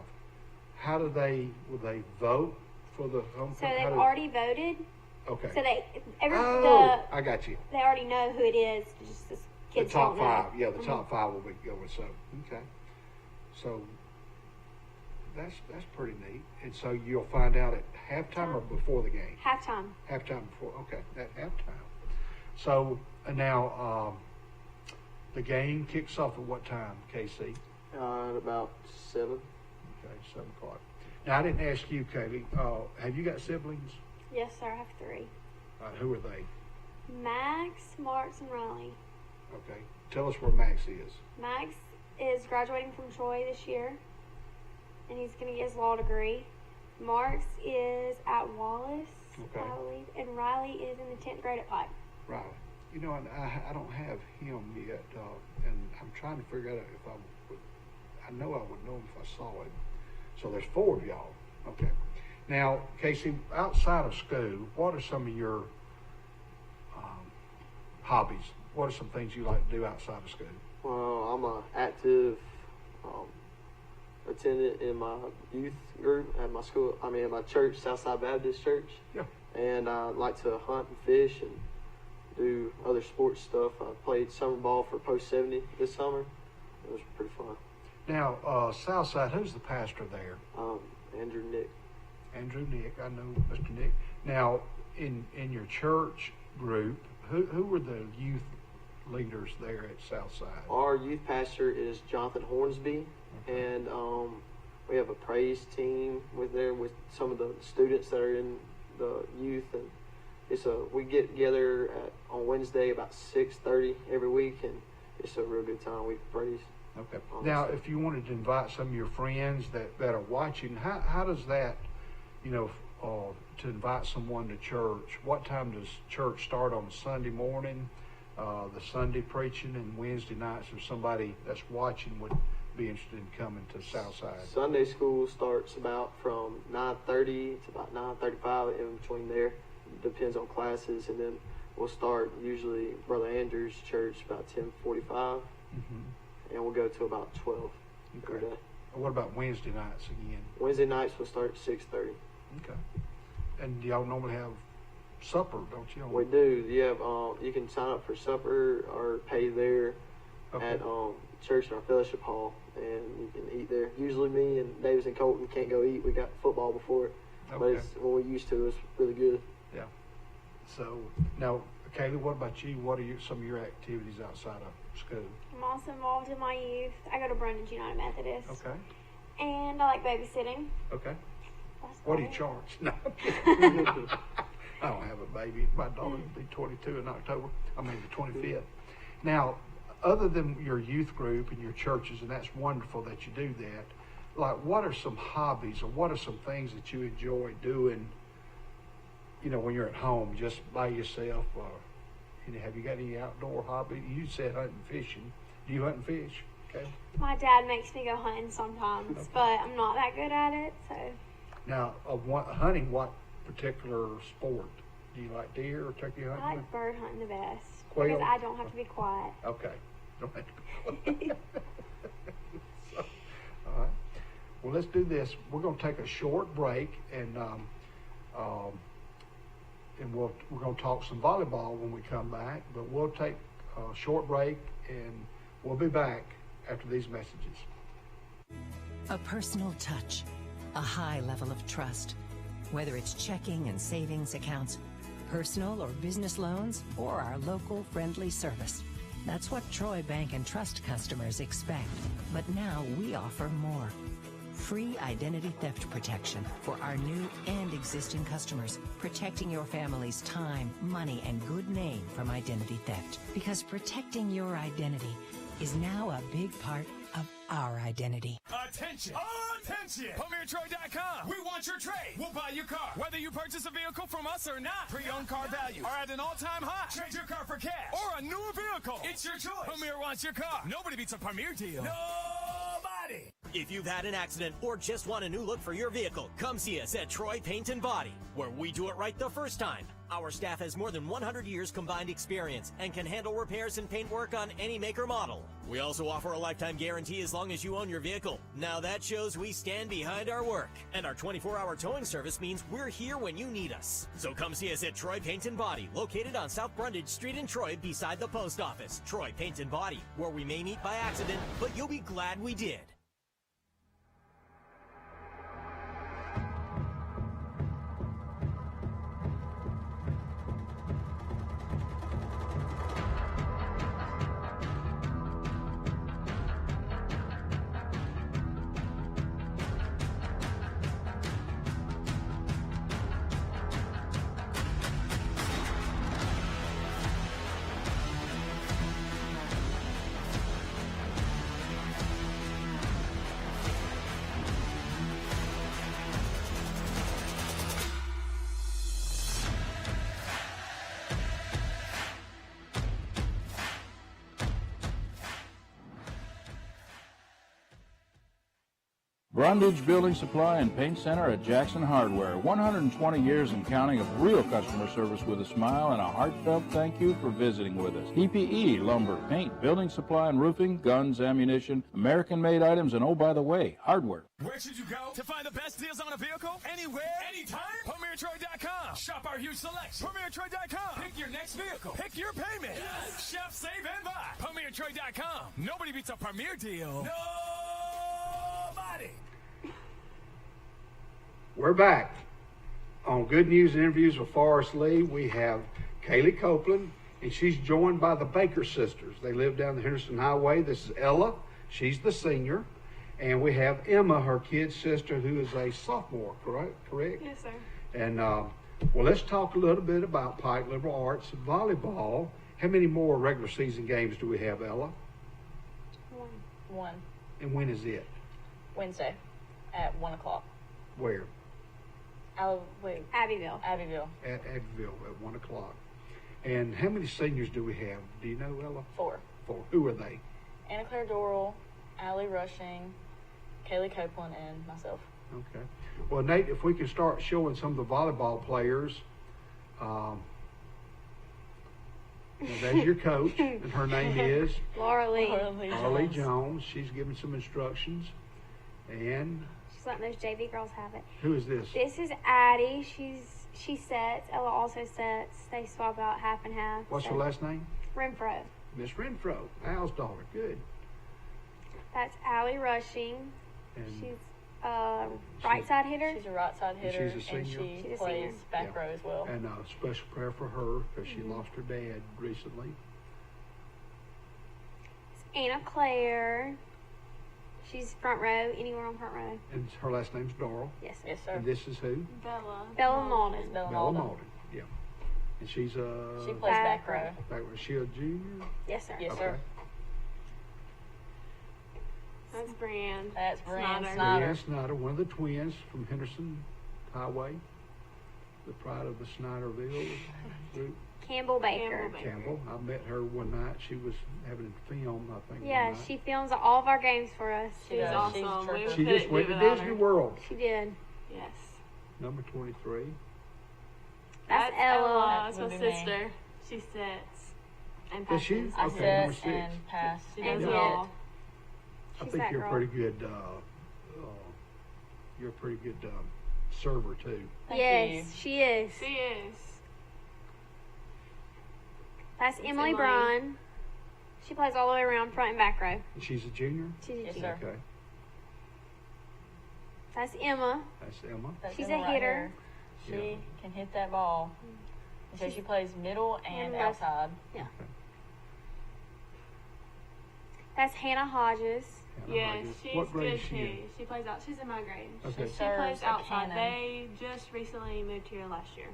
How do they? Will they vote for the homecoming? So they've already voted. Okay. So I got you. they already know who it is. Just kids top don't know. five. Yeah, the top five will be going. So okay, so that's pretty neat. And so you'll find out at halftime or before the game. Halftime. Halftime before. Okay, at halftime. So now the game kicks off at what time, KC? At about 7. Okay, 7:00. Now I didn't ask you, Kaylee. Have you got siblings? Yes, sir. I have 3. Who are they? Max, Marks, and Riley. Okay, tell us where Max is. Max is graduating from Troy this year, and he's going to get his law degree. Marks is at Wallace, Okay. I believe, and Riley is in the 10th grade at Pike. Right. You know, I don't have him yet, and I'm trying to figure out if I would. I know I would know him if I saw him. So there's 4 of y'all. Okay. Now, Casey, outside of school, what are some of your hobbies? What are some things you like to do outside of school? Well, I'm an active attendant in my youth group at my school. I mean, at my church, Southside Baptist Church. Yeah. And I like to hunt and fish and do other sports stuff. I played summer ball for Post 70 this summer. It was pretty fun. Now, Southside, who's the pastor there? Andrew Nick. Andrew Nick. I know Mr. Nick. Now, in your church group, who were the youth leaders there at Southside? Our youth pastor is Jonathan Hornsby, Okay. and we have a praise team with some of the students that are in the youth, and we get together on Wednesday about 6:30 every week, and it's a real good time. We praise. Okay. Now, if you wanted to invite some of your friends that are watching, how does that, to invite someone to church, what time does church start on Sunday morning, the Sunday preaching, and Wednesday nights if somebody that's watching would be interested in coming to Southside? Sunday school starts about from 9:30 to about 9:35, in between there. Depends on classes, and then we'll start usually Brother Andrew's church about 10:45. Mm-hmm. And we'll go to about 12 every Okay. day. What about Wednesday nights again? Wednesday nights we'll start at 6:30. Okay. And y'all normally have supper, don't you? We do. You can sign up for supper or pay there Okay. at church in our fellowship hall, and you can eat there. Usually me and Davis and Colton can't go eat. We got football before it. But Okay. it's what we used to. It's really good. Yeah. So now, Kaylee, what about you? What are some of your activities outside of school? I'm also involved in my youth. I go to Brandon's United Methodist. Okay. And I like babysitting. Okay. That's What do you about it. charge? No. I don't have a baby. My daughter will be 22 in October. I mean, the 25th. Now, other than your youth group and your churches, and that's wonderful that you do that, like, what are some hobbies or what are some things that you enjoy doing, when you're at home just by yourself? Have you got any outdoor hobby? You said hunting and fishing. Do you hunt and fish? Okay. My dad makes me go hunting sometimes, Okay. but I'm not that good at it, so. Now, hunting, what particular sport? Do you like deer or turkey I hunting? like bird hunting the best. Quail? Because I don't have to be quiet. Okay. Don't have to be so, all right. Well, let's do this. We're going to take a short break, and we're going to talk some volleyball when we come back. But we'll take a short break, and we'll be back after these messages. A personal touch, a high level of trust. Whether it's checking and savings accounts, personal or business loans, or our local friendly service. That's what Troy Bank and Trust customers expect. But now we offer more. Free identity theft protection for our new and existing customers, protecting your family's time, money, and good name from identity theft. Because protecting your identity is now a big part of our identity. Attention! Attention! PremierTroy.com. We want your trade. We'll buy your car. Whether you purchase a vehicle from us or not. Pre-owned car values are at an all-time high. Trade your car for cash or a newer vehicle. It's your choice. Premier wants your car. Nobody beats a Premier deal. Nobody! If you've had an accident or just want a new look for your vehicle, come see us at Troy Paint and Body, where we do it right the first time. Our staff has more than 100 years combined experience and can handle repairs and paint work on any make or model. We also offer a lifetime guarantee as long as you own your vehicle. Now that shows we stand behind our work. And our 24-hour towing service means we're here when you need us. So come see us at Troy Paint and Body, located on South Brundage Street in Troy beside the post office. Troy Paint and Body, where we may meet by accident, but you'll be glad we did. Brundage Building Supply and Paint Center at Jackson Hardware. 120 years and counting of real customer service with a smile and a heartfelt thank you for visiting with us. PPE, lumber, paint, building supply and roofing, guns, ammunition, American-made items, and oh, by the way, hardware. Where should you go to find the best deals on a vehicle? Anywhere, anytime? PremierTroy.com. Shop our huge selection. PremierTroy.com. Pick your next vehicle. Pick your payment. Yes. Shop, save, and buy. PremierTroy.com. Nobody beats a Premier deal. Nobody. We're back on Good News and Interviews with Forrest Lee. We have Kaylee Copeland, and she's joined by the Baker sisters. They live down the Henderson Highway. This is Ella. She's the senior. And we have Emma, her kid sister, who is a sophomore, correct? Yes, sir. And, well, let's talk a little bit about Pike Liberal Arts and volleyball. How many more regular season games do we have, Ella? One. And when is it? Wednesday at 1 o'clock. Where? Abbeville. Abbeville. At Abbeville at 1 o'clock. And how many seniors do we have? Do you know, Ella? 4. 4. Who are they? Anna Claire Doral, Allie Rushing, Kaylee Copeland, and myself. Okay. Well, Nate, if we can start showing some of the volleyball players. That's your coach, and her name is? Laura Lee. Laura Lee Jones. She's giving some instructions. And? She's letting those JV girls have it. Who is this? This is Addie. She sets. Ella also sets. They swap out half and half. What's her last name? Renfro. Miss Renfro, Al's daughter. Good. That's Allie Rushing. And She's right side hitter. She's a right side hitter, she's a senior? and she She's a plays senior. back row as well. And special prayer for her because she lost her dad recently. It's Anna Claire. She's front row. Anywhere on front row. And her last name's Doral. Yes, sir. Yes, sir. And this is who? Bella Malden. Bella Bella Malden. Malden. Yeah. And she's She plays back row. Is she a junior? Yes, sir. Yes, Okay. sir. That's Brienne. That's Brienne Snyder. Snyder. Brienne Snyder, one of the twins from Henderson Highway. The pride of the Snyderville group. Campbell Baker. Campbell. I met her one night. She was having a film, I think. Yeah, one night. she films all of our games for us. She She's does. awesome. She's We terrific. She couldn't just went do to without Disney her. World. She did. Yes. Number 23. That's Ella. That's my That would be me. sister. She sits and Is she? passes. I Okay, number set 6. and pass. She and does hit. it all. I She's think that you're girl. pretty good. You're a pretty good server too. Thank Yes, you. she is. She is. That's It's Emily Emily. Bryan. She plays all the way around front and back row. And she's a junior. She's a Yes, junior. sir. Okay, That's Emma. that's Emma. That's She's Emma a right hitter. here. She Yeah. can hit that ball. And so she plays middle and And left. outside. Yeah. Okay. That's Hannah Hodges. Hannah Yes, Hodges. she's What grade good is she too. in? She plays out. She's in my grade. Okay. She Serves plays a outside. cannon. They just recently moved here last year.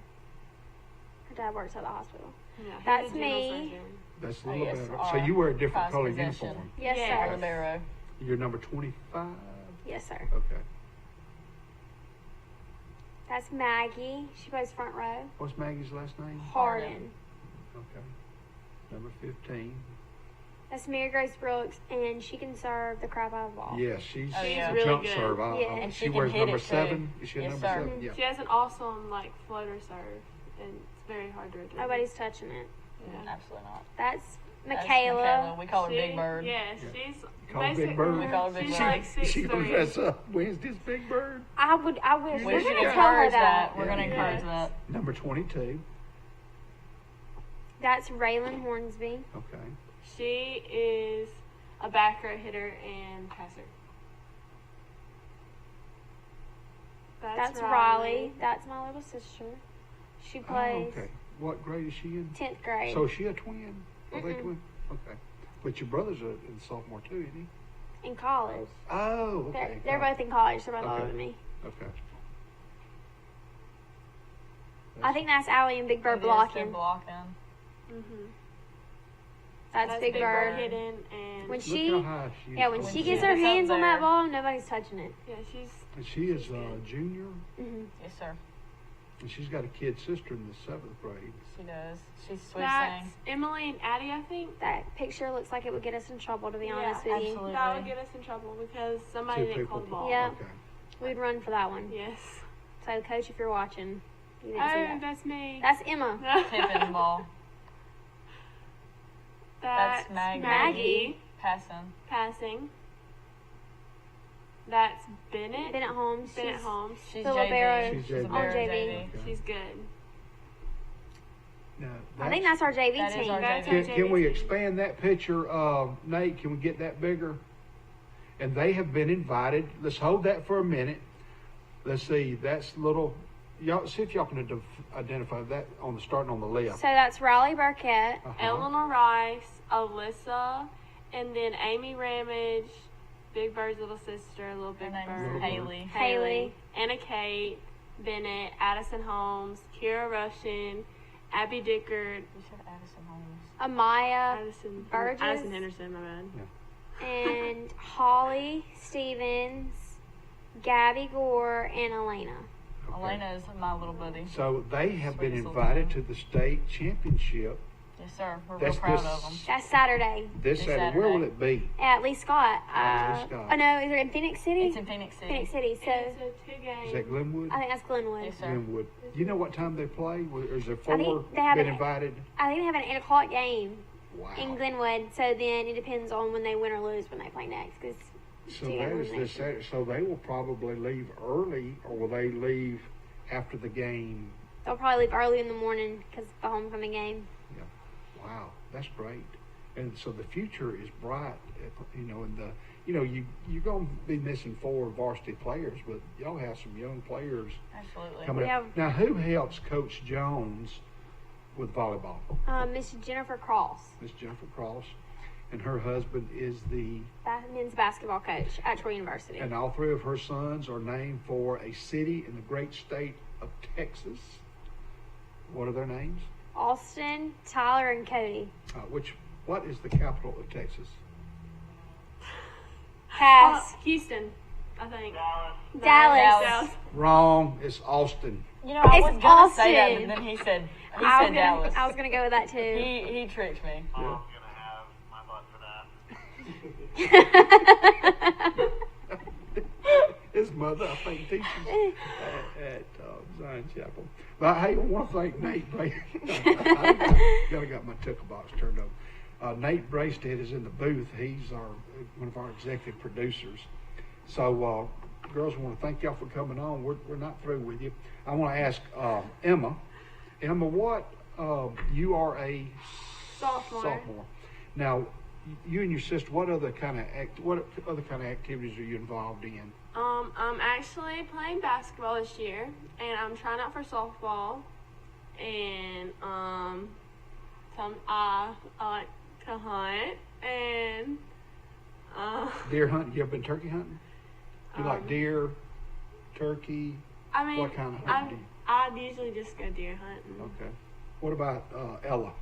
Her dad works at the hospital. Yeah, he's That's a general me. surgeon. That's a Oh, little yes, better. our So you wear a different prize color possession. uniform. Yes, Yeah. sir. Libero. You're number 25. Yes, sir. Okay. That's Maggie. She plays front row. What's Maggie's last name? Harden. Okay. Number 15. That's Mary Grace Brooks, and she can serve the crap out of the ball. Yes, she's Oh, yeah. a really jump good. serve. Yeah. And She she can wears hit number it, too. 7. Is she a Yes, number sir. 7? Yeah. She has an awesome floater serve, and it's very hard to retrieve. Nobody's touching it. Yeah. Absolutely not. That's That's Michaela. We call her Big Bird. Yeah, she's Call her Big basically Bird? We call her Big she's Bird. like She gonna 6'3". dress up Wednesday's Big Bird. I wish. We We're should gonna tell her encourage that. We're going to Yeah. encourage Yes. that. Number 22. That's Raylan Hornsby. Okay. She is a back row hitter and passer. That's Riley. That's my little sister. She plays Oh, okay. What grade is she in? 10th grade. So is she a twin? Are they Mm-mm. twin? Okay. But your brother's a sophomore too, isn't he? in college. Oh, okay. They're both in college. They're both Okay. older than me. Okay. I think that's Allie and Big Bird blocking. Blocking. Mm-hmm. That's Big Bird. hidden, and When Look she, how high she is. yeah, when Oh, she my gets God. her gets up hands on that there. ball, nobody's touching it. yeah, she's And she is a junior, Hmm Yes, sir. and she's got a kid sister in the 7th grade. She does. She's sweet that's saying. Emily and Addie, I think. That picture looks like it would get us in trouble, to be Yeah, honest with absolutely. That would get us in trouble because somebody Two didn't call people. the ball. Yeah. Okay. you. We'd run for that one. Yes. So, Coach, if you're watching, you didn't see Oh, that. that's me. That's Emma. Tipping the ball. That's Maggie. Maggie. Passing. passing. That's Bennett. Bennett Holmes. Bennett She's Holmes. She's the JV. libero She's She's a JV. libero on JV. Okay. She's good. Now, I think that's our JV That is team. our That's JV. our Can we JV. expand that picture, Nate? Can we get that bigger? And they have been invited. Let's hold that for a minute. Let's see. That's little. Y'all see if y'all can identify that on the starting on the left. So that's Riley Burkett. Uh-huh. Eleanor Rice, Alyssa, and then Amy Ramage, Big Bird's little sister, little Her Big name's Bird. Haley. Haley. Anna Kate, Bennett, Addison Holmes, Kira Rushin, Abby Dickard, You said Addison Holmes. Amaya Burgess. Addison Henderson, my bad. and Holly Stevens, Gabby Gore, and Elena. Okay. Elena is my little buddy. So they have been Sweetest little invited thing. to the state championship Yes, sir. We're That's real proud this- of them. That's Saturday this This Saturday. Where will Saturday. it be? at Lee Scott. Lee Scott. Oh no, is it in Phoenix City? It's in Phoenix City. Phoenix City. So It's a 2-game. Is that Glenwood? I think that's Glenwood. Yes, sir. Glenwood. Do you know what time they play? Or is there I think four they have been an- invited? I think they have an 8:00 game Wow. in Glenwood. So then it depends on when they win or lose when they play next. Cause So two that is elimination. this Saturday. So they will probably leave early, or will they leave after the game? they'll probably leave early in the morning because the homecoming game. Wow, that's great. And so the future is bright. And you're going to be missing 4 varsity players, but y'all have some young players Absolutely. coming We up. have- Now, who helps Coach Jones with volleyball? Miss Jennifer Cross, Miss Jennifer Cross, and her husband is the. men's basketball coach at Troy University. And all 3 of her sons are named for a city in the great state of Texas. What are their names? Austin, Tyler, and Cody. What is the capital of Texas? Pass. Houston, I think. Dallas. Wrong. It's Austin. You know, I It's was going to say that, Austin. but then he said I Dallas. was gonna go with that too. He tricked me. Yeah. His mother, I think, teaches at Zion Chapel. But hey, I want to thank Nate Braystead. I got my tickle box turned on. Nate Braystead is in the booth. He's one of our executive producers. So, girls, I want to thank y'all for coming on. We're not through with you. I want to ask Emma. Emma, what you are a sophomore. Now, you and your sister, what other kind of activities are you involved in? I'm actually playing basketball this year, and I'm trying out for softball. And I like to hunt and Deer hunting. You ever been turkey hunting? You like deer, turkey? I mean, What kind of hunting do you? I'd usually just go deer hunting. Okay. What about Ella?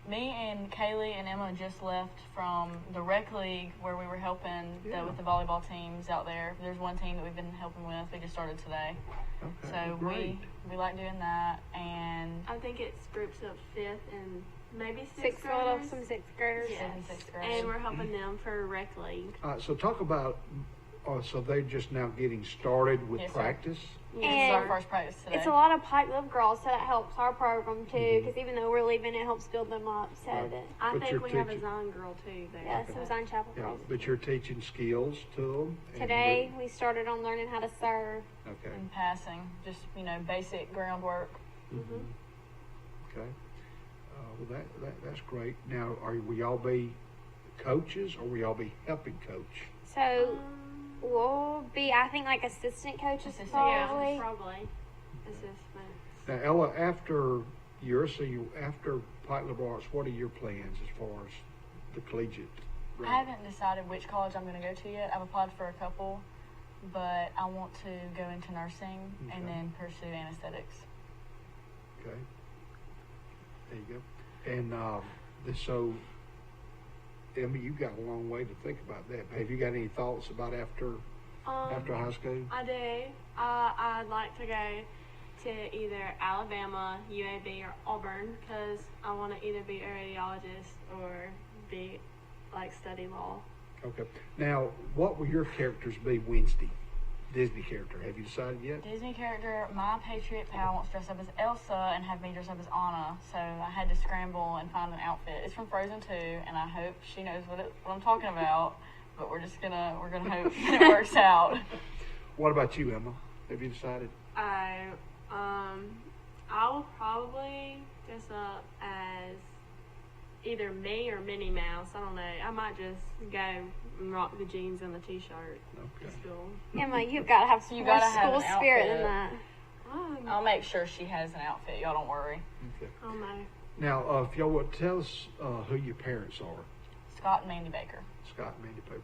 Me and Kaylee and Emma just left from the rec league where we were helping Yeah. with the volleyball teams out there. There's one team that we've been helping with. We just started today. Okay. So great. we like doing that. And I think it's groups of 5th and maybe 6th Sixth graders. some sixth graders. Yes. and sixth grade. And we're helping them for rec league. So talk about. So they're just now getting started with Yes, sir. practice. This is And our first practice today. it's a lot of Pike Love girls, so that helps our program too. Because even though we're leaving, it helps build them up. So Right. that I But think you're we have a teaching- Zion girl too there. yeah, some Zion Chapel Yeah, girls. but you're teaching skills to them. and Today we started on learning how to serve. Okay. And passing, just basic groundwork. Okay. Well, that's great. Now, will y'all be coaches or will y'all be helping coach? So we'll be, I think, like assistant coaches Assistant, probably. Yeah, probably. Assessment. Now, Ella, after you're a senior, after Pike Liberal Arts, what are your plans as far as the collegiate? I haven't decided which college I'm going to go to yet. I've applied for a couple, but I want to go into nursing and Okay. then pursue anesthetics. Okay. There you go. And so, Emma, you've got a long way to think about that. Have you got any thoughts about after high school? I do. I'd like to go to either Alabama, UAB, or Auburn because I want to either be a radiologist or be study law. Okay. Now, what will your characters be Wednesday? Disney character. Have you decided yet? Disney character, my Patriot pal wants to dress up as Elsa and have me dress up as Anna, so I had to scramble and find an outfit. It's from Frozen 2, and I hope she knows what I'm talking about, but we're gonna hope that it works out. What about you, Emma? Have you decided? I will probably dress up as either me or Minnie Mouse. I don't know. I might just go and rock the jeans and the t-shirt. Okay. To school. Emma, you've got to have some You more gotta have school an spirit than outfit. that. I'll make sure she has an outfit. Y'all don't worry. Okay. I don't know. Now, if y'all would tell us who your parents are, Scott and Mandy Baker. Scott and Mandy Pope.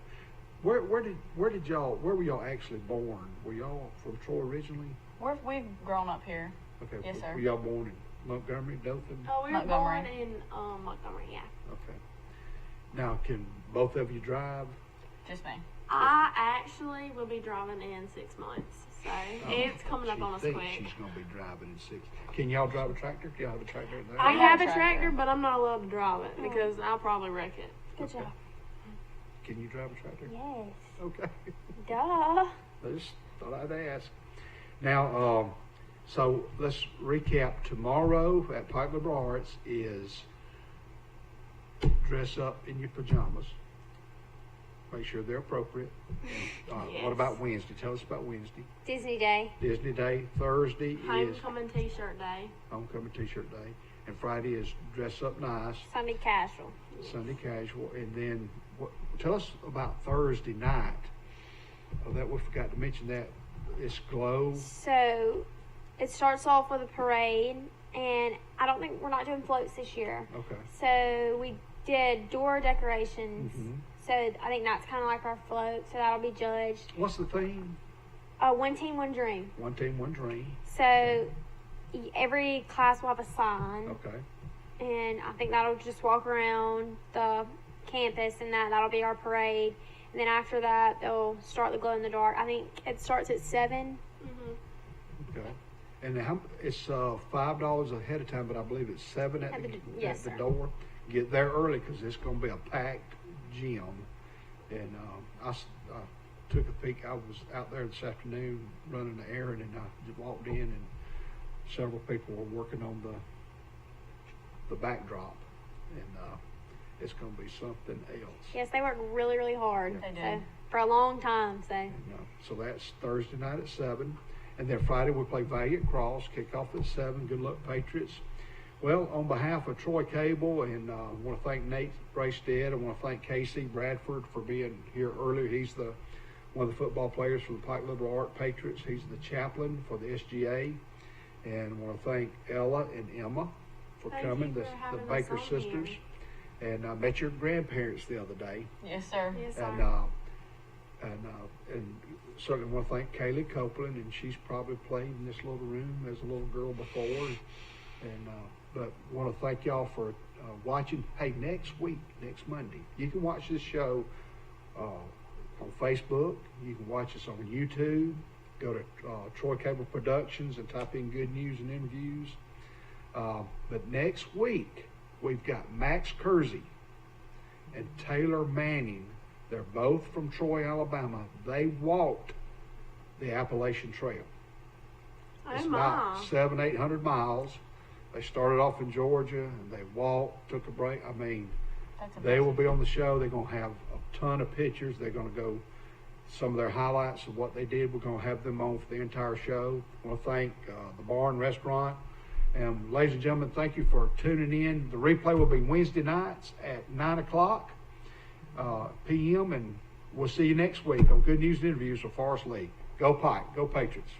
Where were y'all actually born? Were y'all from Troy originally? We've grown up here. Okay. Yes, sir. Were y'all born in Montgomery, Dothan? Oh, we were Montgomery. born in Montgomery, yeah. Okay. Now, can both of you drive? Just me. I actually will be driving in 6 months, so it's coming up on us She quick. thinks she's going to be driving in 6. Can y'all drive a tractor? Do y'all have a tractor there? I We have have a a tractor, tractor. but I'm not allowed to drive it because I'll probably wreck it. Good job. Can you drive a tractor? Yes. Okay. Duh. I just thought I'd ask. Now, so let's recap. Tomorrow at Pike Liberal Arts is dress up in your pajamas. Make sure they're appropriate. What about Wednesday? Tell us about Wednesday. Disney Day. Disney Day. Thursday is Homecoming t-shirt day. homecoming t-shirt day. And Friday is dress up nice. Sunday casual. Sunday casual. And then tell us about Thursday night. Oh, that we forgot to mention that. It's glow. So it starts off with a parade, and I don't think we're not doing floats this year. Okay. So we did door decorations. Mhm. So I think that's kind of like our float. So that'll be judged. What's the theme? One team, one dream. One team, one dream. So every class will have a sign, Okay. and I think that'll just walk around the campus, and that'll be our parade. And then after that, they'll start the glow in the dark. I think it starts at 7. Okay. And it's $5 ahead of time, but I believe it's 7 at Yes, the sir. door. Get there early because it's going to be a packed gym. And I took a peek. I was out there this afternoon running an errand, and I just walked in, and several people were working on the backdrop, and it's going to be something else. Yes, they work really, really hard. They do. So, for a long time. So And, so that's Thursday night at 7. And then Friday we play Valiant Cross, kick off at 7. Good luck, Patriots. Well, on behalf of Troy Cable, and I want to thank Nate Bracestead, I want to thank Casey Bradford for being here earlier. He's one of the football players for the Pike Liberal Art Patriots. He's the chaplain for the SGA. And I want to thank Ella and Emma for Thank you coming, for the having us Baker on sisters. here. And I met your grandparents the other day. Yes, sir. Yes, And sir. and certainly want to thank Kaylee Copeland, and she's probably played in this little room as a little girl before. And but want to thank y'all for watching. Hey, next week, next Monday, you can watch this show on Facebook. You can watch us on YouTube. Go to Troy Cable Productions and type in Good News and Interviews. But next week, we've got Max Kersey and Taylor Manning. They're both from Troy, Alabama. They walked the Appalachian Trail. Oh, It's my. about 700-800 miles. They started off in Georgia and they walked, took a break. I mean, That's they will amazing. be on the show. They're going to have a ton of pictures. They're going to go some of their highlights of what they did. We're going to have them on for the entire show. I want to thank the bar and restaurant. And ladies and gentlemen, thank you for tuning in. The replay will be Wednesday nights at 9 o'clock p.m. And we'll see you next week on Good News and Interviews with Forrest Lee. Go Pike. Go Patriots.